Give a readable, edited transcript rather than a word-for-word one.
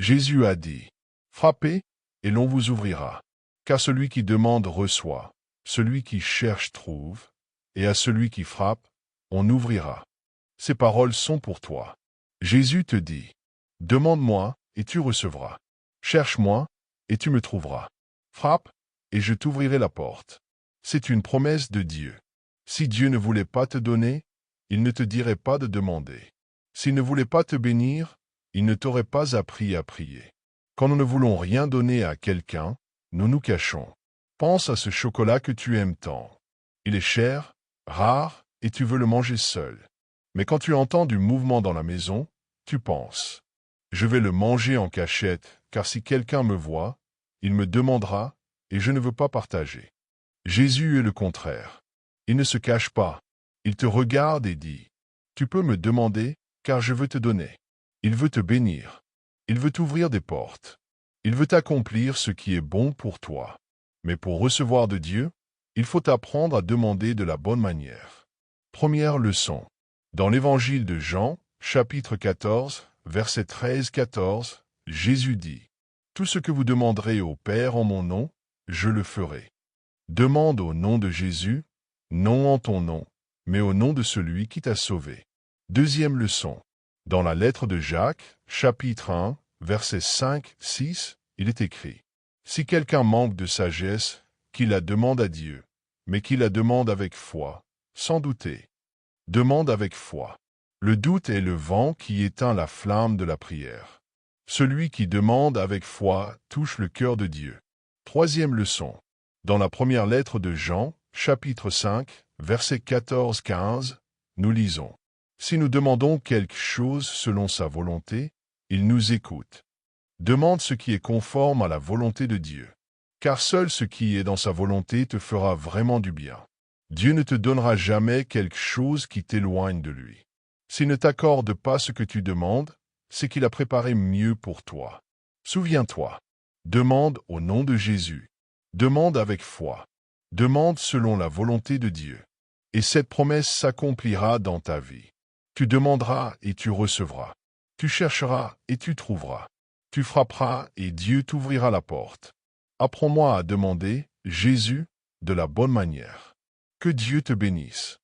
Jésus a dit, « Frappez, et l'on vous ouvrira. Car celui qui demande reçoit, celui qui cherche trouve, et à celui qui frappe, on ouvrira. » Ces paroles sont pour toi. Jésus te dit, « Demande-moi, et tu recevras. Cherche-moi, et tu me trouveras. Frappe, et je t'ouvrirai la porte. » C'est une promesse de Dieu. Si Dieu ne voulait pas te donner, il ne te dirait pas de demander. S'il ne voulait pas te bénir, il ne t'aurait pas appris à prier. Quand nous ne voulons rien donner à quelqu'un, nous nous cachons. Pense à ce chocolat que tu aimes tant. Il est cher, rare, et tu veux le manger seul. Mais quand tu entends du mouvement dans la maison, tu penses, « Je vais le manger en cachette, car si quelqu'un me voit, il me demandera, et je ne veux pas partager. » Jésus est le contraire. Il ne se cache pas. Il te regarde et dit, « Tu peux me demander, car je veux te donner. » Il veut te bénir. Il veut t'ouvrir des portes. Il veut accomplir ce qui est bon pour toi. Mais pour recevoir de Dieu, il faut apprendre à demander de la bonne manière. Première leçon. Dans l'évangile de Jean, chapitre 14, verset 13-14, Jésus dit, « Tout ce que vous demanderez au Père en mon nom, je le ferai. » Demande au nom de Jésus, non en ton nom, mais au nom de celui qui t'a sauvé. Deuxième leçon. Dans la lettre de Jacques, chapitre 1, versets 5-6, il est écrit, « Si quelqu'un manque de sagesse, qu'il la demande à Dieu, mais qu'il la demande avec foi, sans douter. » Demande avec foi. Le doute est le vent qui éteint la flamme de la prière. Celui qui demande avec foi touche le cœur de Dieu. Troisième leçon. Dans la première lettre de Jean, chapitre 5, versets 14-15, nous lisons, « Si nous demandons quelque chose selon sa volonté, il nous écoute. Demande ce qui est conforme à la volonté de Dieu, car seul ce qui est dans sa volonté te fera vraiment du bien. Dieu ne te donnera jamais quelque chose qui t'éloigne de lui. S'il ne t'accorde pas ce que tu demandes, c'est qu'il a préparé mieux pour toi. Souviens-toi, demande au nom de Jésus. Demande avec foi. Demande selon la volonté de Dieu. Et cette promesse s'accomplira dans ta vie. Tu demanderas et tu recevras. Tu chercheras et tu trouveras. Tu frapperas et Dieu t'ouvrira la porte. Apprends-moi à demander, Jésus, de la bonne manière. Que Dieu te bénisse.